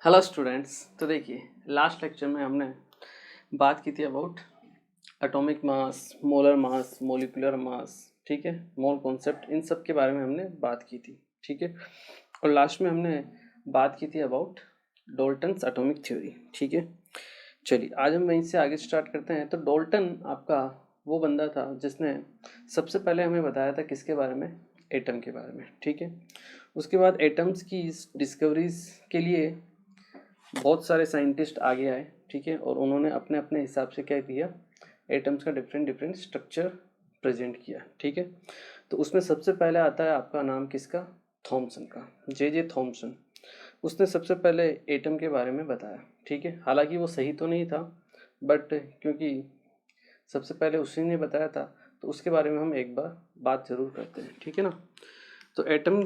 Hello students. तो देखिए, last lecture में हमने बात की थी about atomic mass, molar mass, molecular mass, ठीक है, मोल कॉन्सेप्ट, इन सब के बारे में हमने बात की थी, ठीक है। और लास्ट में हमने बात की थी अबाउट डाल्टन्स एटॉमिक थ्योरी, ठीक है। चलिए, आज हम वहीं से आगे स्टार्ट करते हैं। तो डाल्टन आपका वो बंदा था जिसने सबसे पहले हमें बताया था किसके बारे में, एटम के बारे में, ठीक है। उसके बाद एटम्स की डिस्कवरीज के लिए बहुत सारे साइंटिस्ट आगे आए, ठीक है, और उन्होंने अपने अपने हिसाब से क्या किया, एटम्स का डिफरेंट डिफरेंट स्ट्रक्चर प्रेजेंट किया, ठीक है। तो उसमें सबसे पहले आता है आपका नाम किसका, थॉमसन का, जे थॉमसन। उसने सबसे पहले एटम के बारे में बताया, ठीक है। हालांकि वो सही तो नहीं था, बट क्योंकि सबसे पहले उसी ने बताया था तो उसके बारे में हम एक बार बात ज़रूर करते हैं, ठीक है ना। तो एटम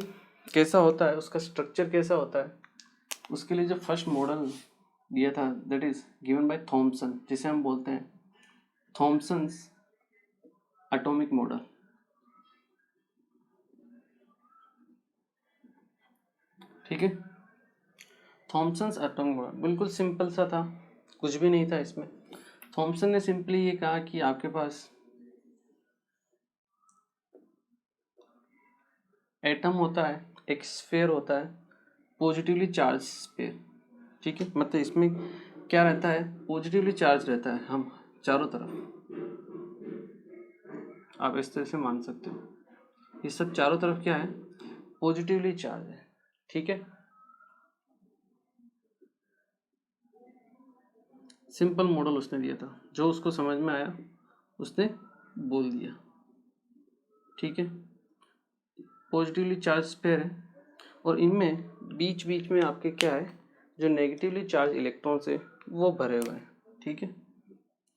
कैसा होता है, उसका स्ट्रक्चर कैसा होता है, उसके लिए जो फर्स्ट मॉडल दिया था that is given by Thomson, जिसे हम बोलते हैं थॉमसन्स एटॉमिक मॉडल, ठीक है। थॉमसन्स एटॉमिक मॉडल बिल्कुल सिंपल सा था, कुछ भी नहीं था इसमें। थॉमसन ने सिंपली ये कहा कि आपके पास एटम होता है, एक स्फेयर होता है, पॉजिटिवली चार्ज स्फेयर, ठीक है। मतलब इसमें क्या रहता है, पॉजिटिवली चार्ज रहता है, हम चारों तरफ, आप इस तरह से मान सकते हो, ये सब चारों तरफ क्या है, पॉजिटिवली चार्ज है, ठीक है। सिंपल मॉडल उसने दिया था, जो उसको समझ में आया उसने बोल दिया, ठीक है। पॉजिटिवली चार्ज स्फीयर है और इनमें बीच बीच में आपके क्या है, जो नेगेटिवली चार्ज इलेक्ट्रॉन्स है वो भरे हुए हैं, ठीक है,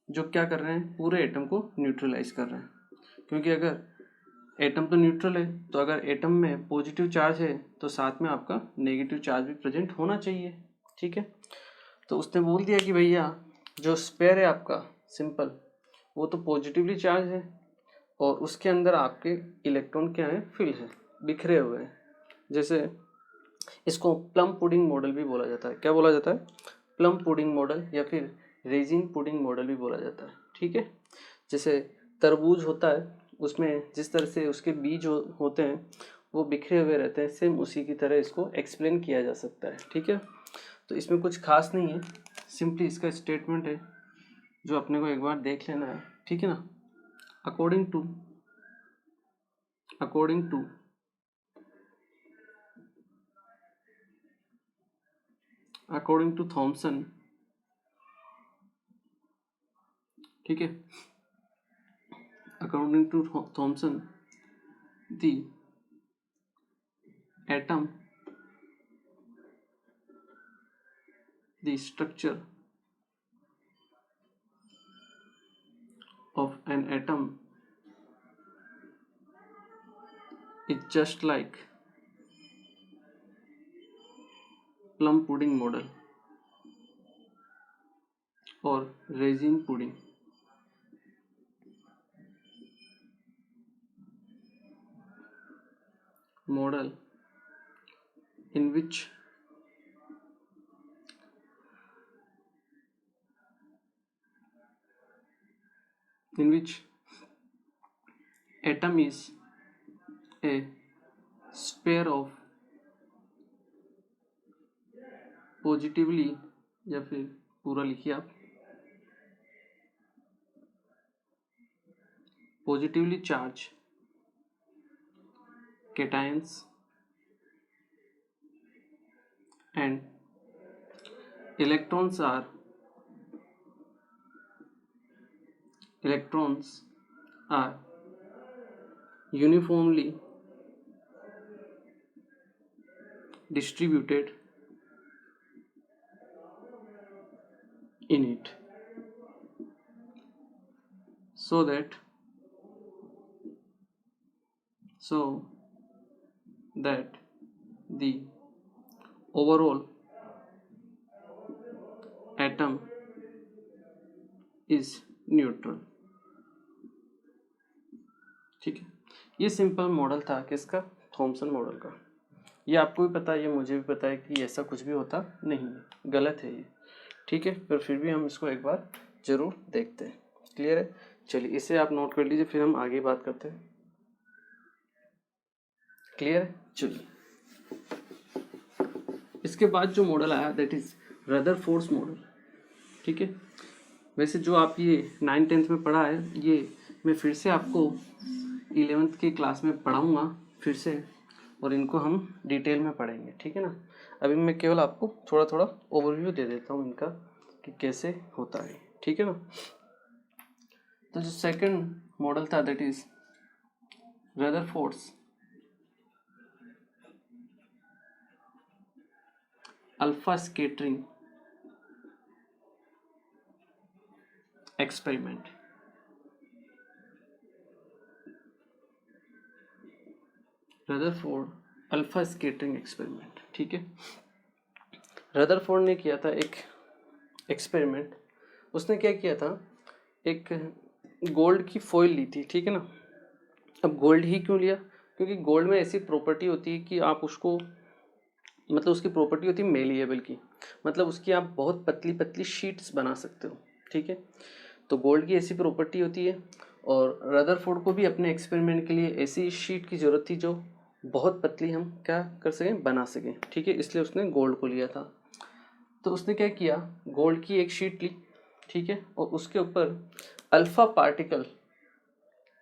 जो क्या कर रहे हैं, पूरे एटम को न्यूट्रलाइज कर रहे हैं। क्योंकि अगर एटम तो न्यूट्रल है, तो अगर एटम में पॉजिटिव चार्ज है तो साथ में आपका नेगेटिव चार्ज भी प्रेजेंट होना चाहिए, ठीक है। तो उसने बोल दिया कि भैया जो स्पेयर है आपका सिंपल, वो तो पॉजिटिवली चार्ज है और उसके अंदर आपके इलेक्ट्रॉन क्या है, फिल है, बिखरे हुए हैं। जैसे इसको प्लम पुडिंग मॉडल भी बोला जाता है, क्या बोला जाता है, प्लम पुडिंग मॉडल या फिर रेजिन पुडिंग मॉडल भी बोला जाता है, ठीक है। जैसे तरबूज होता है, उसमें जिस तरह से उसके बीज होते हैं वो बिखरे हुए रहते हैं, सेम उसी की तरह इसको एक्सप्लेन किया जा सकता है, ठीक है। तो इसमें कुछ खास नहीं है, सिंपली इसका स्टेटमेंट है जो अपने को एक बार देख लेना है, ठीक है ना। According to according to according to Thomson, ठीक है, according to Thomson the atom, the structure of an atom is just like plum pudding model or resin pudding model in which atom is a sphere of positively, या फिर पूरा लिखिए आप, positively charged cations and electrons are electrons are uniformly distributed in it, so that so that the overall atom is neutral, ठीक है। ये simple model था किसका, थॉमसन मॉडल का। ये आपको भी पता है, ये मुझे भी पता है कि ऐसा कुछ भी होता नहीं है, गलत है ये, ठीक है। पर फिर भी हम इसको एक बार ज़रूर देखते हैं। क्लियर है? चलिए इसे आप नोट कर लीजिए, फिर हम आगे बात करते हैं। क्लियर है? चलिए इसके बाद जो मॉडल आया दैट इज़ रदरफोर्ड मॉडल, ठीक है। वैसे जो आप ये 9th-10th में पढ़ा है, ये मैं फिर से आपको 11th की क्लास में पढ़ाऊँगा फिर से, और इनको हम डिटेल में पढ़ेंगे, ठीक है ना। अभी मैं केवल आपको थोड़ा थोड़ा ओवरव्यू दे देता हूँ इनका कि कैसे होता है, ठीक है ना। तो जो सेकंड मॉडल था that is Rutherford's alpha scattering experiment. Rutherford alpha scattering experiment, ठीक है। रदरफोर्ड ने किया था एक एक्सपेरिमेंट। उसने क्या किया था, एक गोल्ड की फॉइल ली थी, ठीक है ना। अब गोल्ड ही क्यों लिया? क्योंकि गोल्ड में ऐसी प्रॉपर्टी होती है कि आप उसको, मतलब उसकी प्रॉपर्टी होती है मेलिएबल की, मतलब उसकी आप बहुत पतली पतली शीट्स बना सकते हो, ठीक है। तो गोल्ड की ऐसी प्रॉपर्टी होती है, और रदरफोर्ड को भी अपने एक्सपेरिमेंट के लिए ऐसी शीट की ज़रूरत थी जो बहुत पतली हम क्या कर सकें, बना सकें, ठीक है। इसलिए उसने गोल्ड को लिया था। तो उसने क्या किया, गोल्ड की एक शीट ली, ठीक है, और उसके ऊपर अल्फा पार्टिकल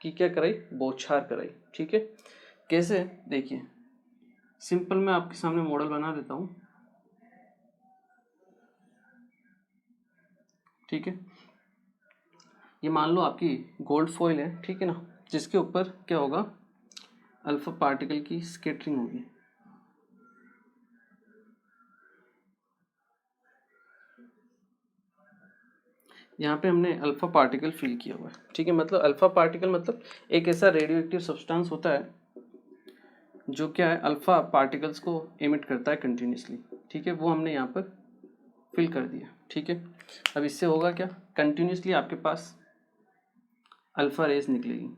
की क्या कराई, बौछार कराई, ठीक है। कैसे? देखिए सिंपल मैं आपके सामने मॉडल बना देता हूँ, ठीक है। ये मान लो आपकी गोल्ड फॉइल है, ठीक है ना, जिसके ऊपर क्या होगा, अल्फा पार्टिकल की स्कैटरिंग होगी। यहाँ पे हमने अल्फा पार्टिकल फिल किया हुआ है, ठीक है। मतलब अल्फा पार्टिकल मतलब एक ऐसा रेडियो एक्टिव सब्सटेंस होता है जो क्या है, अल्फा पार्टिकल्स को एमिट करता है कंटिन्यूसली, ठीक है। वो हमने यहाँ पर फिल कर दिया, ठीक है। अब इससे होगा क्या, कंटिन्यूसली आपके पास अल्फा रेज निकलेगी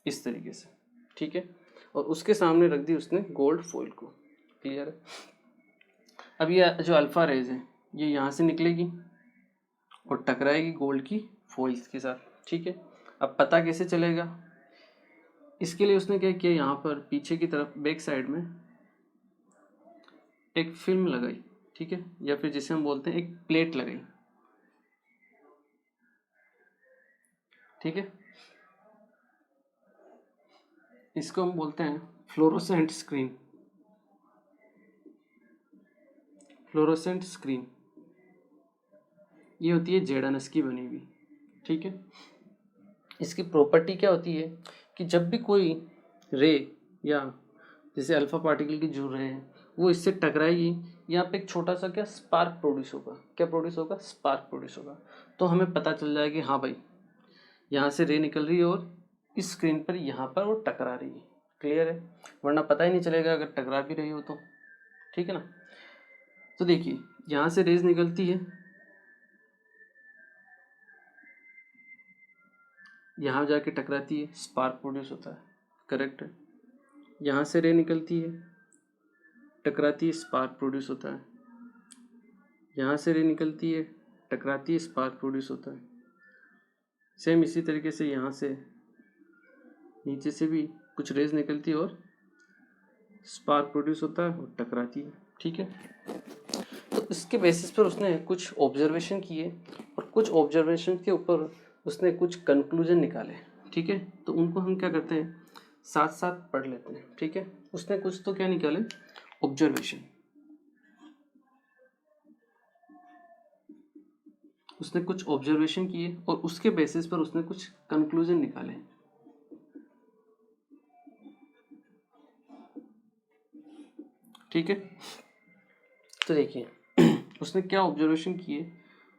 इस तरीके से, ठीक है। और उसके सामने रख दी उसने गोल्ड फॉइल को। क्लियर है? अब ये जो अल्फा रेज है ये यहाँ से निकलेगी और टकराएगी गोल्ड की फॉइल्स के साथ, ठीक है। अब पता कैसे चलेगा, इसके लिए उसने क्या किया, यहाँ पर पीछे की तरफ बैक साइड में एक फिल्म लगाई, ठीक है, या फिर जिसे हम बोलते हैं एक प्लेट लगाई, ठीक है। इसको हम बोलते हैं फ्लोरोसेंट स्क्रीन, फ्लोरोसेंट स्क्रीन। ये होती है जेडानस की बनी हुई, ठीक है। इसकी प्रॉपर्टी क्या होती है कि जब भी कोई रे या जैसे अल्फा पार्टिकल की जो रे है वो इससे टकराएगी, यहाँ पे एक छोटा सा क्या स्पार्क प्रोड्यूस होगा। क्या प्रोड्यूस होगा? स्पार्क प्रोड्यूस होगा। तो हमें पता चल जाएगा कि हाँ भाई यहाँ से रे निकल रही है और इस स्क्रीन पर यहाँ पर वो टकरा रही है। क्लियर है? वरना पता ही नहीं चलेगा अगर टकरा भी रही हो तो, ठीक है ना। तो देखिए यहाँ से रेज निकलती है, यहाँ जाके टकराती है, स्पार्क प्रोड्यूस होता है, करेक्ट है। यहाँ से रे निकलती है, टकराती है, स्पार्क प्रोड्यूस होता है। यहाँ से रे निकलती है, टकराती है, स्पार्क प्रोड्यूस होता है। सेम इसी तरीके से यहाँ से नीचे से भी कुछ रेज निकलती है और स्पार्क प्रोड्यूस होता है और टकराती है, ठीक है। तो इसके बेसिस पर उसने कुछ ऑब्जर्वेशन किए और कुछ ऑब्जर्वेशन के ऊपर उसने कुछ कंक्लूजन निकाले, ठीक है। तो उनको हम क्या करते हैं, साथ साथ पढ़ लेते हैं, ठीक है। उसने कुछ तो क्या निकाले, ऑब्जर्वेशन। उसने कुछ ऑब्जर्वेशन किए और उसके बेसिस पर उसने कुछ कंक्लूजन निकाले, ठीक है। तो देखिए उसने क्या ऑब्जर्वेशन किए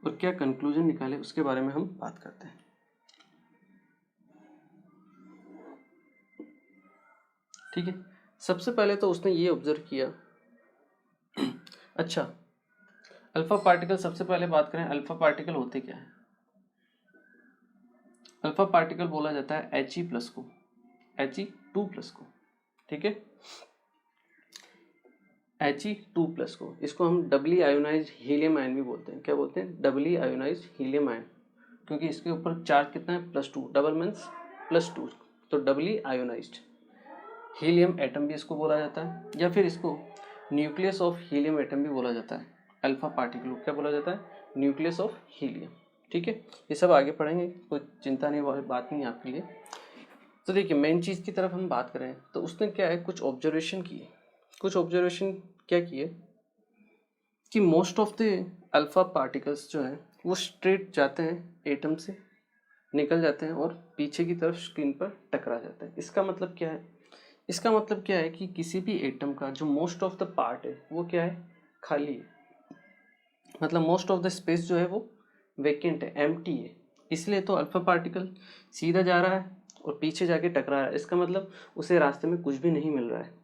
और क्या कंक्लूजन निकाले उसके बारे में हम बात करते हैं, ठीक है। सबसे पहले तो उसने ये ऑब्जर्व किया, अच्छा अल्फा पार्टिकल, सबसे पहले बात करें अल्फा पार्टिकल होते क्या है। अल्फा पार्टिकल बोला जाता है He+ को, He2+ को, ठीक है, He2+ को, इसको हम डबली आयोनाइज्ड हीलियम आयन भी बोलते हैं। क्या बोलते हैं? डबली आयोनाइज्ड हीलियम आयन, क्योंकि इसके ऊपर चार्ज कितना है? +2, डबल मीन्स +2, तो डबली आयोनाइज्ड हीलियम एटम भी इसको बोला जाता है, या फिर इसको न्यूक्लियस ऑफ हीलियम एटम भी बोला जाता है। अल्फा पार्टिकल क्या बोला जाता है? न्यूक्लियस ऑफ हीलियम, ठीक है। ये सब आगे पढ़ेंगे, कोई चिंता नहीं वाली बात नहीं आपके लिए। तो देखिए मेन चीज़ की तरफ हम बात करें तो उसने क्या है, कुछ ऑब्जर्वेशन किए। कुछ ऑब्जर्वेशन क्या किए कि most of the alpha particles जो हैं वो स्ट्रेट जाते हैं, एटम से निकल जाते हैं और पीछे की तरफ स्क्रीन पर टकरा जाते हैं। इसका मतलब क्या है? इसका मतलब क्या है कि किसी भी एटम का जो मोस्ट ऑफ द पार्ट है वो क्या है? खाली है, मतलब मोस्ट ऑफ द स्पेस जो है वो वेकेंट है, एम्प्टी है। इसलिए तो अल्फा पार्टिकल सीधा जा रहा है और पीछे जाके टकरा रहा है। इसका मतलब उसे रास्ते में कुछ भी नहीं मिल रहा है,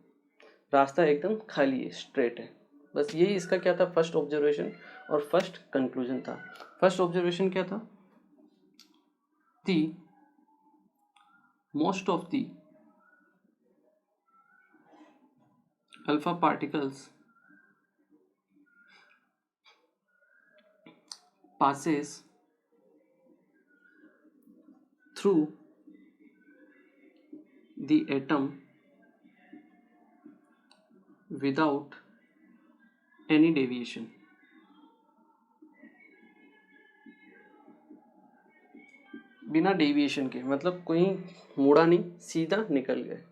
रास्ता एकदम खाली है, स्ट्रेट है। बस यही इसका क्या था? फर्स्ट ऑब्जर्वेशन और फर्स्ट कंक्लूजन था। फर्स्ट ऑब्जर्वेशन क्या था? The most of the alpha particles passes through the atom without any deviation। बिना डेविएशन के, मतलब कोई मुड़ा नहीं, सीधा निकल गए।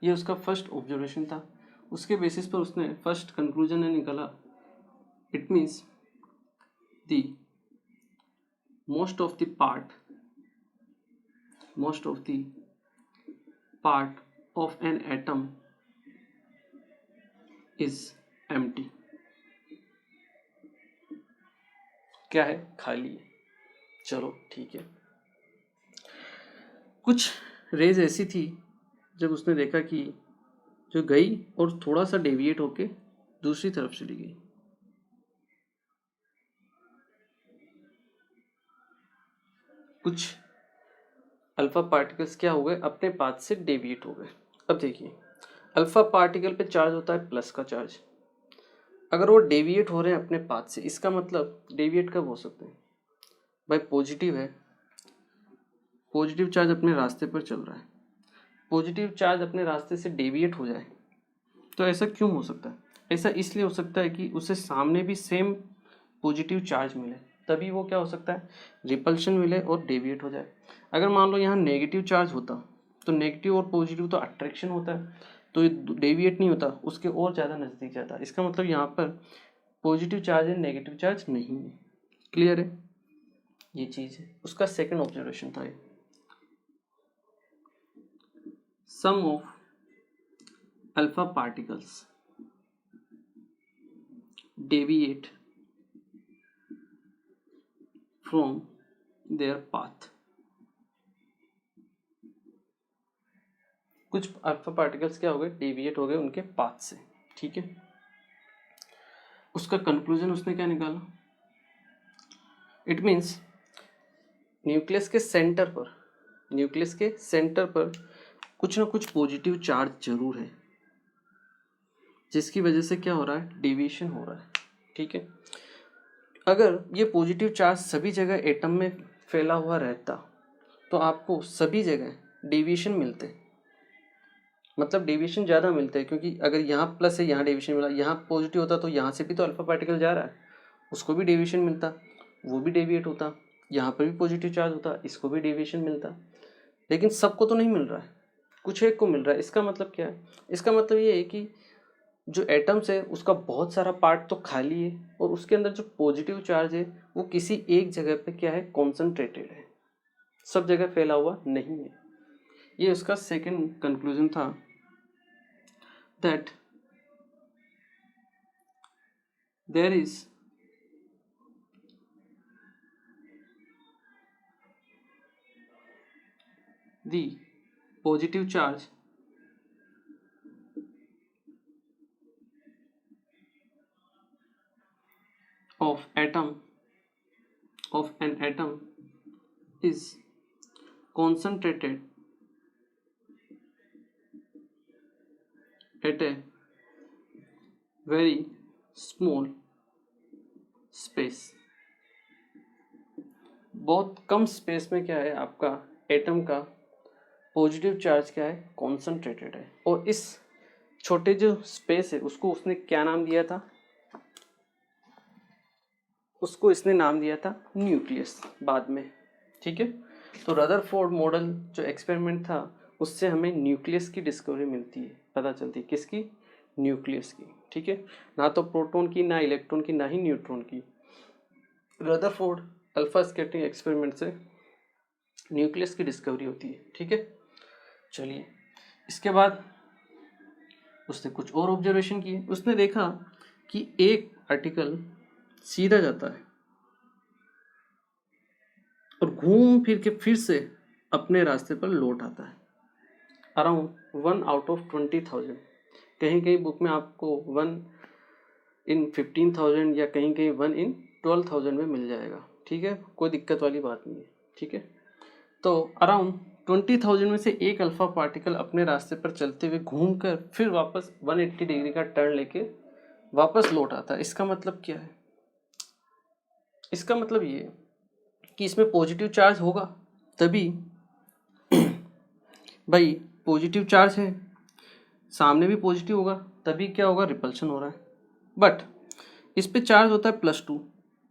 ये उसका फर्स्ट ऑब्जर्वेशन था। उसके बेसिस पर उसने फर्स्ट कंक्लूजन निकाला, it means the most of the part of an atom is empty. क्या है? खाली है। चलो ठीक है। कुछ रेज ऐसी थी जब उसने देखा कि जो गई और थोड़ा सा डेविएट होके दूसरी तरफ चली गई। कुछ अल्फा पार्टिकल्स क्या हो गए? अपने पाथ से डेविएट हो गए। अब देखिए, अल्फा पार्टिकल पे चार्ज होता है प्लस का चार्ज। अगर वो डेविएट हो रहे हैं अपने पाथ से, इसका मतलब डेविएट कब हो सकते हैं? भाई पॉजिटिव है, पॉजिटिव चार्ज अपने रास्ते पर चल रहा है, पॉजिटिव चार्ज अपने रास्ते से डेविएट हो जाए तो ऐसा क्यों हो सकता है? ऐसा इसलिए हो सकता है कि उसे सामने भी सेम पॉजिटिव चार्ज मिले, तभी वो क्या हो सकता है? रिपल्शन मिले और डेविएट हो जाए। अगर मान लो यहाँ नेगेटिव चार्ज होता तो नेगेटिव और पॉजिटिव तो अट्रैक्शन होता है, तो ये डेविएट नहीं होता, उसके और ज़्यादा नज़दीक जाता। इसका मतलब यहाँ पर पॉजिटिव चार्ज है, नेगेटिव चार्ज नहीं है। क्लियर है? ये चीज़ है। उसका सेकंड ऑब्जर्वेशन था ये, some of alpha particles deviate from their path। कुछ अल्फा पार्टिकल्स क्या हो गए? डेविएट हो गए उनके पाथ से, ठीक है। उसका कंक्लूजन उसने क्या निकाला? इट मीन्स न्यूक्लियस के सेंटर पर कुछ ना कुछ पॉजिटिव चार्ज जरूर है, जिसकी वजह से क्या हो रहा है? डेविएशन हो रहा है, ठीक है। अगर ये पॉजिटिव चार्ज सभी जगह एटम में फैला हुआ रहता तो आपको सभी जगह डेविएशन मिलते, मतलब डेविएशन ज़्यादा मिलते हैं, क्योंकि अगर यहाँ प्लस है, यहाँ डेविएशन मिला, यहाँ पॉजिटिव होता तो यहाँ से भी तो अल्फा पार्टिकल जा रहा है, उसको भी डेविएशन मिलता, वो भी डेविएट होता। यहाँ पर भी पॉजिटिव चार्ज होता, इसको भी डेविएशन मिलता। लेकिन सबको तो नहीं मिल रहा है, कुछ एक को मिल रहा है। इसका मतलब क्या है? इसका मतलब ये है कि जो एटम्स है उसका बहुत सारा पार्ट तो खाली है और उसके अंदर जो पॉजिटिव चार्ज है वो किसी एक जगह पे क्या है? कॉन्सेंट्रेटेड है, सब जगह फैला हुआ नहीं है। ये उसका सेकंड कंक्लूजन था, that there is the positive charge of an atom is concentrated at a very small space, बहुत कम स्पेस में क्या है आपका एटम का पॉजिटिव चार्ज क्या है, कॉन्सेंट्रेटेड है। और इस छोटे जो स्पेस है उसको उसने क्या नाम दिया था, उसको इसने नाम दिया था न्यूक्लियस बाद में। ठीक है, तो रदरफोर्ड मॉडल जो एक्सपेरिमेंट था उससे हमें न्यूक्लियस की डिस्कवरी मिलती है, पता चलती है किसकी, न्यूक्लियस की। ठीक है, ना तो प्रोटॉन की, ना इलेक्ट्रॉन की, ना ही न्यूट्रॉन की। रदरफोर्ड अल्फा स्कैटरिंग एक्सपेरिमेंट से न्यूक्लियस की डिस्कवरी होती है। ठीक है, चलिए इसके बाद उसने कुछ और ऑब्जर्वेशन किए। उसने देखा कि एक पार्टिकल सीधा जाता है और घूम फिर के फिर से अपने रास्ते पर लौट आता है। अराउंड 1/20,000, कहीं कहीं बुक में आपको 1/15,000 या कहीं कहीं 1/12,000 में मिल जाएगा। ठीक है, कोई दिक्कत वाली बात नहीं है। ठीक है, तो अराउंड 20,000 में से एक अल्फा पार्टिकल अपने रास्ते पर चलते हुए घूमकर फिर वापस 180 डिग्री का टर्न लेके वापस लौट आता है। इसका मतलब क्या है, इसका मतलब ये है कि इसमें पॉजिटिव चार्ज होगा तभी भाई, पॉजिटिव चार्ज है, सामने भी पॉजिटिव होगा तभी क्या होगा, रिपल्शन हो रहा है। बट इस पे चार्ज होता है +2,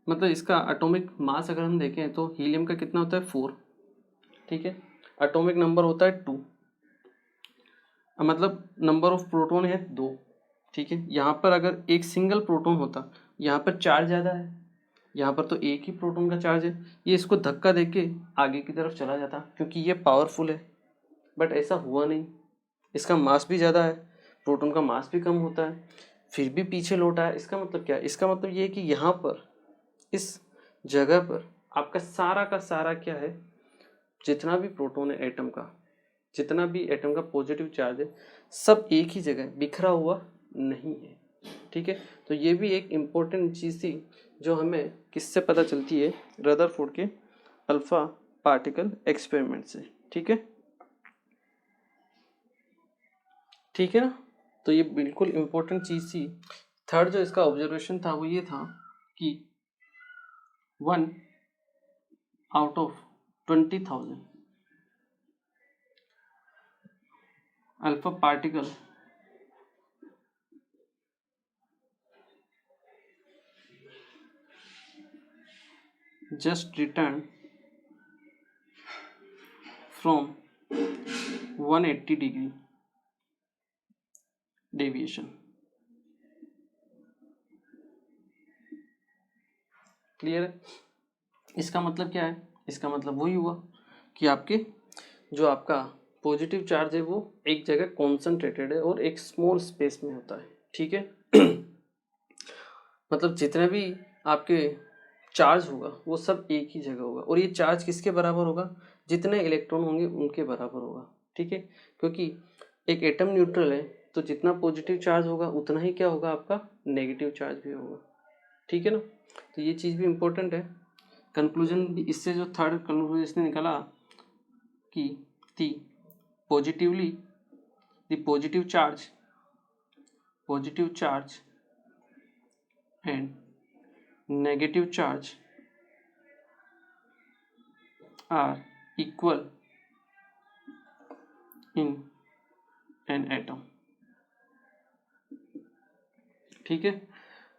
मतलब इसका एटॉमिक मास अगर हम देखें तो हीलियम का कितना होता है 4। ठीक है, एटॉमिक नंबर होता है 2, मतलब नंबर ऑफ प्रोटॉन है 2। ठीक है, यहाँ पर अगर एक सिंगल प्रोटॉन होता, यहाँ पर चार्ज ज़्यादा है, यहाँ पर तो एक ही प्रोटॉन का चार्ज है, ये इसको धक्का देके आगे की तरफ चला जाता क्योंकि ये पावरफुल है। बट ऐसा हुआ नहीं, इसका मास भी ज़्यादा है, प्रोटॉन का मास भी कम होता है, फिर भी पीछे लौटा है। इसका मतलब क्या है, इसका मतलब ये है कि यहाँ पर इस जगह पर आपका सारा का सारा क्या है, जितना भी प्रोटॉन है एटम का, जितना भी एटम का पॉजिटिव चार्ज है, सब एक ही जगह बिखरा हुआ नहीं है। ठीक है, तो ये भी एक इम्पोर्टेंट चीज़ थी जो हमें किससे पता चलती है, रदरफोर्ड के अल्फा पार्टिकल एक्सपेरिमेंट से। ठीक है, ठीक है ना, तो ये बिल्कुल इम्पोर्टेंट चीज़ थी। थर्ड जो इसका ऑब्जर्वेशन था वो ये था कि 1/20,000 alpha particle just returned from 180 degree deviation। Clear है, इसका मतलब क्या है, इसका मतलब वही हुआ कि आपके जो आपका पॉजिटिव चार्ज है वो एक जगह कॉन्सेंट्रेटेड है और एक स्मॉल स्पेस में होता है। ठीक है मतलब जितने भी आपके चार्ज होगा वो सब एक ही जगह होगा, और ये चार्ज किसके बराबर होगा, जितने इलेक्ट्रॉन होंगे उनके बराबर होगा। ठीक है, क्योंकि एक एटम न्यूट्रल है तो जितना पॉजिटिव चार्ज होगा उतना ही क्या होगा, आपका नेगेटिव चार्ज भी होगा। ठीक है ना, तो ये चीज़ भी इम्पोर्टेंट है। कंक्लूजन भी इससे जो थर्ड कंक्लूजन इसने निकाला कि the positively the positive charge and negative charge are equal in an atom. ठीक है,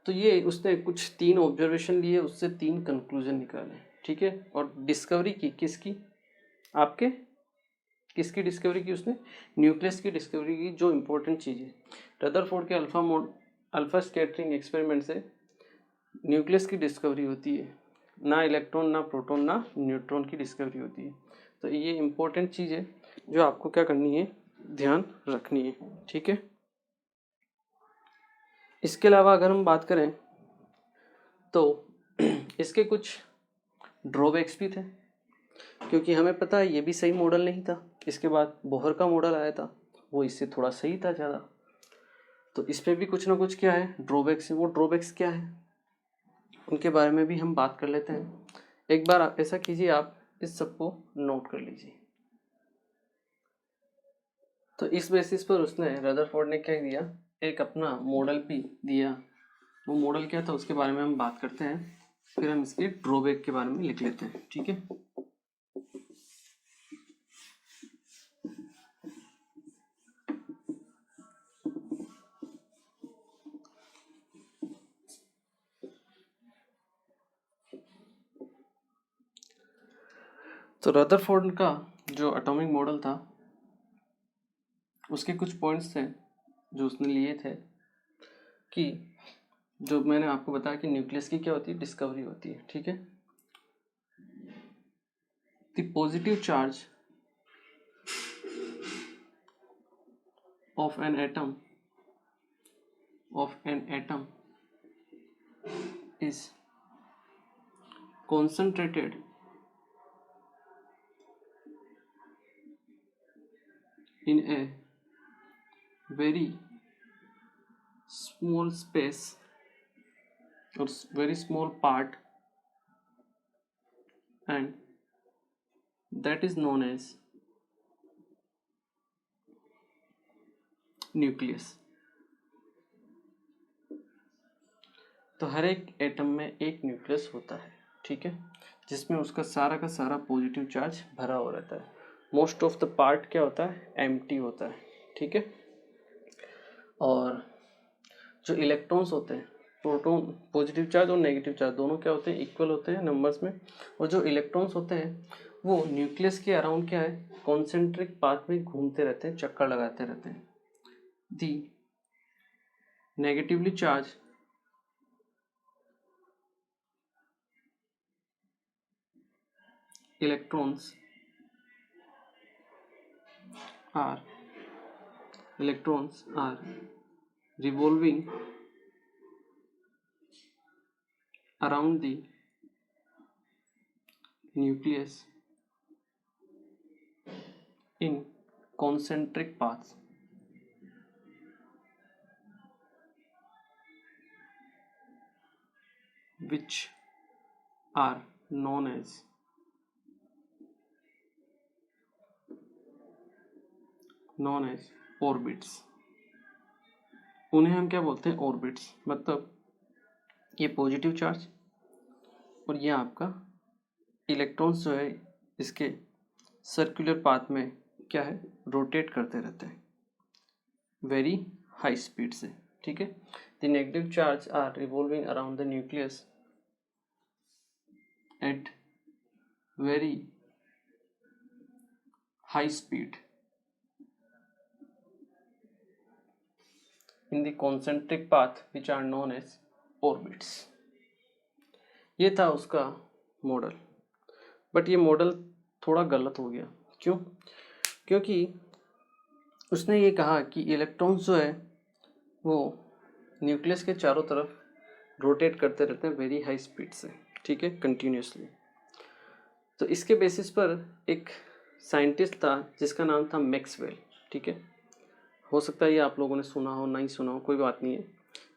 तो ये उसने कुछ 3 ऑब्जर्वेशन लिए, उससे 3 कंक्लूजन निकाले। ठीक है, और डिस्कवरी की किसकी, आपके किसकी डिस्कवरी की उसने, न्यूक्लियस की डिस्कवरी की, जो इम्पोर्टेंट चीज़ है। रदरफोर्ड के अल्फा स्कैटरिंग एक्सपेरिमेंट से न्यूक्लियस की डिस्कवरी होती है, ना इलेक्ट्रॉन ना प्रोटॉन ना न्यूट्रॉन की डिस्कवरी होती है। तो ये इम्पोर्टेंट चीज़ है जो आपको क्या करनी है, ध्यान रखनी है। ठीक है, इसके अलावा अगर हम बात करें तो इसके कुछ ड्रॉबैक्स भी थे, क्योंकि हमें पता है ये भी सही मॉडल नहीं था। इसके बाद बोहर का मॉडल आया था, वो इससे थोड़ा सही था ज़्यादा। तो इस पर भी कुछ ना कुछ क्या है, ड्रॉबैक्स है। वो ड्रॉबैक्स क्या है उनके बारे में भी हम बात कर लेते हैं। एक बार आप ऐसा कीजिए, आप इस सबको नोट कर लीजिए। तो इस बेसिस पर उसने रदरफोर्ड ने क्या दिया, एक अपना मॉडल भी दिया। वो मॉडल क्या था उसके बारे में हम बात करते हैं, फिर हम इसके ड्रॉबैक के बारे में लिख लेते हैं, ठीक है। तो रदरफोर्ड का जो एटॉमिक मॉडल था उसके कुछ पॉइंट्स थे जो उसने लिए थे, कि जो मैंने आपको बताया कि न्यूक्लियस की क्या होती है, डिस्कवरी होती है, ठीक है। The positive charge of an atom is concentrated in a very small space or very small part, and that is known as nucleus. तो हर एक एटम में एक न्यूक्लियस होता है, ठीक है, जिसमें उसका सारा का सारा पॉजिटिव चार्ज भरा हो रहता है। मोस्ट ऑफ द पार्ट क्या होता है, एम्प्टी होता है, ठीक है। और जो इलेक्ट्रॉन्स होते हैं, प्रोटॉन, पॉजिटिव चार्ज और नेगेटिव चार्ज दोनों क्या होते हैं, इक्वल होते हैं नंबर्स में। और जो इलेक्ट्रॉन्स होते हैं वो न्यूक्लियस के अराउंड क्या है, कॉन्सेंट्रिक पाथ में घूमते रहते हैं, चक्कर लगाते रहते हैं। The negatively charge electrons are revolving around the nucleus in concentric paths, which are known as orbits. उन्हें हम क्या बोलते हैं, ऑर्बिट्स। मतलब ये पॉजिटिव चार्ज और ये आपका इलेक्ट्रॉन्स जो है इसके सर्कुलर पाथ में क्या है, रोटेट करते रहते हैं वेरी हाई स्पीड से, ठीक है। The negative charge are revolving around the nucleus at very high speed in the concentric path which are known as orbits. ये था उसका मॉडल, बट ये मॉडल थोड़ा गलत हो गया। क्यों? क्योंकि उसने ये कहा कि इलेक्ट्रॉन्स जो है वो न्यूक्लियस के चारों तरफ रोटेट करते रहते हैं वेरी हाई स्पीड से, ठीक है, कंटिन्यूसली। तो इसके बेसिस पर एक साइंटिस्ट था जिसका नाम था मैक्सवेल, ठीक है। हो सकता है ये आप लोगों ने सुना हो, नहीं सुना हो, कोई बात नहीं है।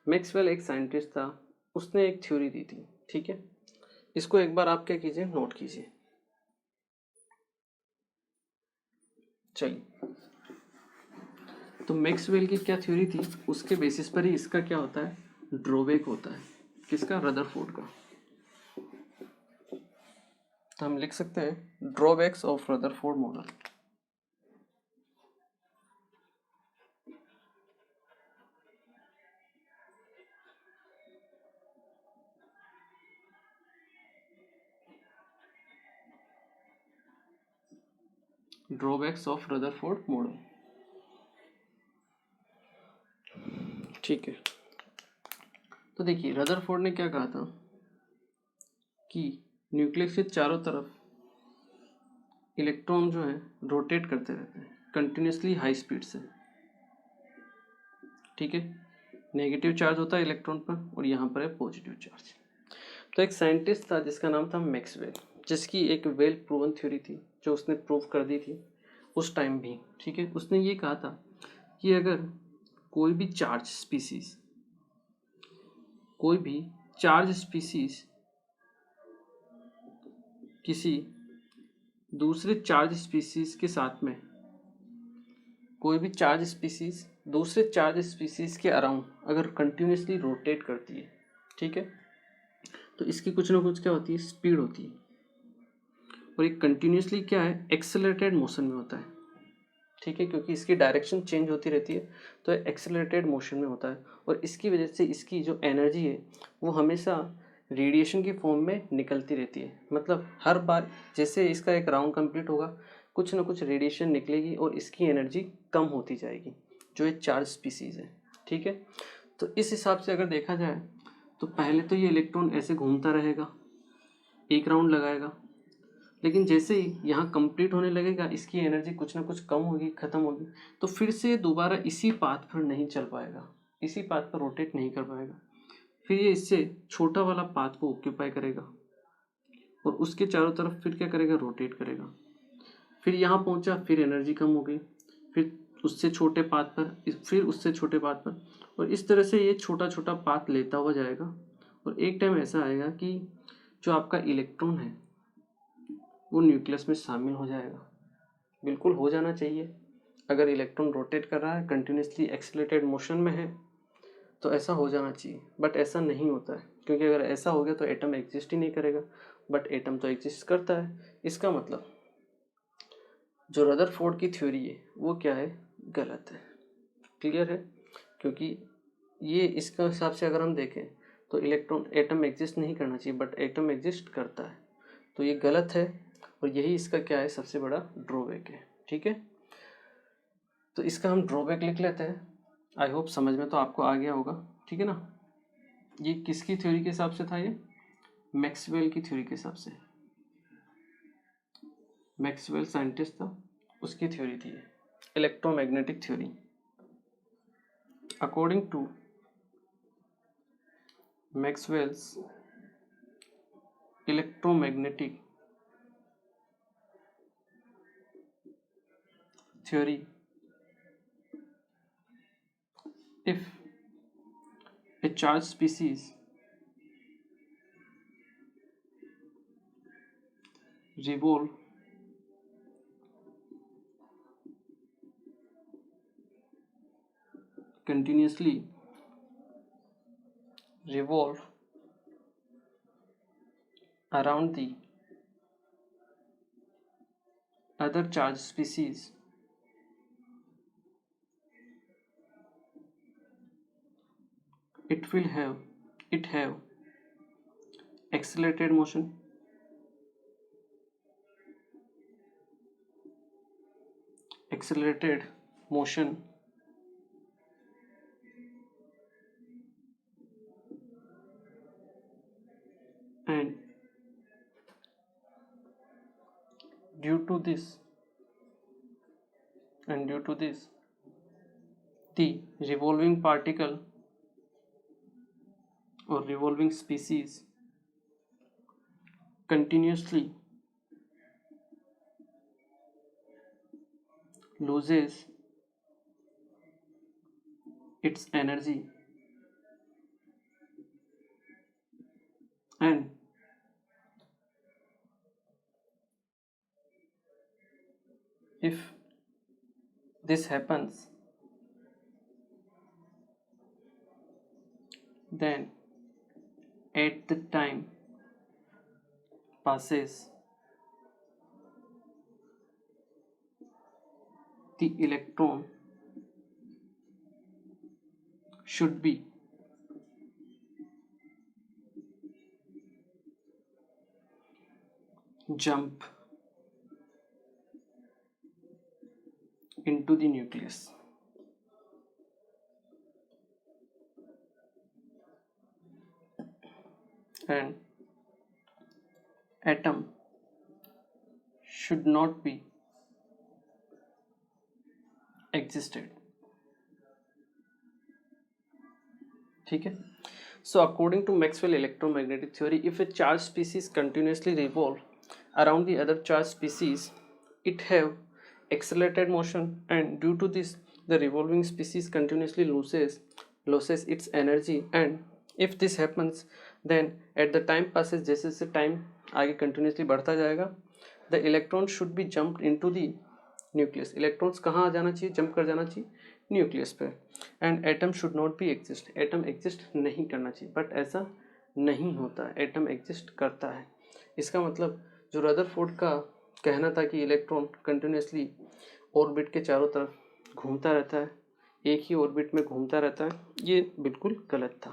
मैक्सवेल एक साइंटिस्ट था, उसने एक थ्योरी दी थी, ठीक है। इसको एक बार आप क्या कीजिए, नोट कीजिए। चलिए, तो मैक्सवेल की क्या थ्योरी थी, उसके बेसिस पर ही इसका क्या होता है, ड्रॉबैक होता है। किसका, रदरफोर्ड का। तो हम लिख सकते हैं drawbacks of Rutherford model. Drawbacks of Rutherford model, ठीक है। तो देखिए रदरफोर्ड ने क्या कहा था कि न्यूक्लियस के चारों तरफ इलेक्ट्रॉन जो है रोटेट करते रहते हैं कंटिन्यूसली हाई स्पीड से, ठीक है। नेगेटिव चार्ज होता है इलेक्ट्रॉन पर और यहाँ पर है पॉजिटिव चार्ज। तो एक साइंटिस्ट था जिसका नाम था मैक्सवेल, जिसकी एक वेल प्रूवन थ्योरी थी जो उसने प्रूव कर दी थी उस टाइम भी, ठीक है। उसने ये कहा था कि अगर कोई भी चार्ज स्पीसीज किसी दूसरे चार्ज स्पीसीज के साथ में कोई भी चार्ज स्पीसीज दूसरे चार्ज स्पीसीज के अराउंड अगर कंटिन्यूसली रोटेट करती है, ठीक है, तो इसकी कुछ ना कुछ क्या होती है, स्पीड होती है। और ये कंटिन्यूसली क्या है, एक्सेलरेटेड मोशन में होता है, ठीक है, क्योंकि इसकी डायरेक्शन चेंज होती रहती है तो एक्सेलरेटेड मोशन में होता है। और इसकी वजह से इसकी जो एनर्जी है वो हमेशा रेडिएशन की फॉर्म में निकलती रहती है। मतलब हर बार जैसे इसका एक राउंड कंप्लीट होगा कुछ ना कुछ रेडिएशन निकलेगी और इसकी एनर्जी कम होती जाएगी, जो एक चार्ज स्पीसीज है, ठीक है। तो इस हिसाब से अगर देखा जाए तो पहले तो ये इलेक्ट्रॉन ऐसे घूमता रहेगा, एक राउंड लगाएगा, लेकिन जैसे ही यहाँ कंप्लीट होने लगेगा इसकी एनर्जी कुछ ना कुछ कम होगी, ख़त्म होगी, तो फिर से दोबारा इसी पाथ पर नहीं चल पाएगा, इसी पाथ पर रोटेट नहीं कर पाएगा। फिर ये इससे छोटा वाला पाथ को ऑक्यूपाई करेगा और उसके चारों तरफ फिर क्या करेगा, रोटेट करेगा। फिर यहाँ पहुँचा, फिर एनर्जी कम हो गई, फिर उससे छोटे पाथ पर, फिर उससे छोटे पाथ पर, और इस तरह से ये छोटा छोटा पाथ लेता हुआ जाएगा। और एक टाइम ऐसा आएगा कि जो आपका इलेक्ट्रॉन है वो न्यूक्लियस में शामिल हो जाएगा। बिल्कुल हो जाना चाहिए, अगर इलेक्ट्रॉन रोटेट कर रहा है, कंटिन्यूसली एक्सेलरेटेड मोशन में है, तो ऐसा हो जाना चाहिए। बट ऐसा नहीं होता है, क्योंकि अगर ऐसा हो गया तो एटम एग्जिस्ट ही नहीं करेगा। बट एटम तो एग्जिस्ट करता है। इसका मतलब जो रदरफोर्ड की थ्योरी है वो क्या है, गलत है। क्लियर है, क्योंकि ये इसका हिसाब से अगर हम देखें तो इलेक्ट्रॉन एटम एग्जिस्ट नहीं करना चाहिए, बट एटम एग्जिस्ट करता है, तो ये गलत है। और यही इसका क्या है, सबसे बड़ा ड्रॉबैक है, ठीक है। तो इसका हम ड्रॉबैक लिख लेते हैं। आई होप समझ में तो आपको आ गया होगा, ठीक है ना। ये किसकी थ्योरी के हिसाब से था, ये मैक्सवेल की थ्योरी के हिसाब से, मैक्सवेल साइंटिस्ट था, उसकी थ्योरी थी electromagnetic theory. According to Maxwell's electromagnetic theory, if a charged species revolve continuously revolve around the other charged species, it have accelerated motion, and due to this the revolving particle or revolving species continuously loses its energy and if this happens, then at the time passes the electron should be jump into the nucleus. And atom should not be existed, ठीक है। So according to Maxwell electromagnetic theory, if a charged species continuously revolve around the other charged species, it have accelerated motion, and due to this the revolving species continuously loses its energy, and if this happens, then at the time passes, जैसे जैसे time आगे continuously बढ़ता जाएगा, the electron should be jumped into the nucleus, electrons कहाँ आ जाना चाहिए, jump कर जाना चाहिए न्यूक्लियस पे। And atom should not be exist, atom exist नहीं करना चाहिए, बट ऐसा नहीं होता, एटम एग्जिस्ट करता है। इसका मतलब जो रदरफोर्ड का कहना था कि इलेक्ट्रॉन कंटिन्यूसली ऑर्बिट के चारों तरफ घूमता रहता है, एक ही ऑर्बिट में घूमता रहता है, ये बिल्कुल गलत था।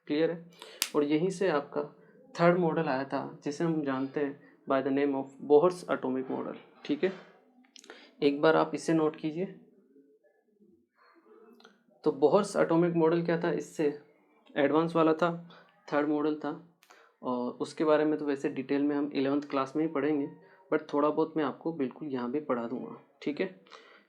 क्लियर है। और यहीं से आपका थर्ड मॉडल आया था जिसे हम जानते हैं by the name of Bohr's atomic model. ठीक है, एक बार आप इसे नोट कीजिए। तो बोहर्स एटॉमिक मॉडल क्या था, इससे एडवांस वाला था, थर्ड मॉडल था। और उसके बारे में तो वैसे डिटेल में हम 11th क्लास में ही पढ़ेंगे, बट थोड़ा बहुत मैं आपको बिल्कुल यहाँ भी पढ़ा दूंगा। ठीक है,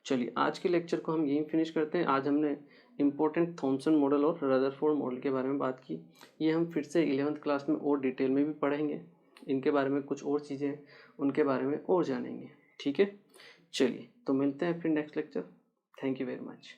चलिए आज के लेक्चर को हम यहीं फिनिश करते हैं। आज हमने इम्पोर्टेंट थॉमसन मॉडल और रदरफोर्ड मॉडल के बारे में बात की। ये हम फिर से 11th क्लास में और डिटेल में भी पढ़ेंगे, इनके बारे में कुछ और चीज़ें उनके बारे में और जानेंगे। ठीक है, चलिए तो मिलते हैं फिर next lecture. Thank you very much.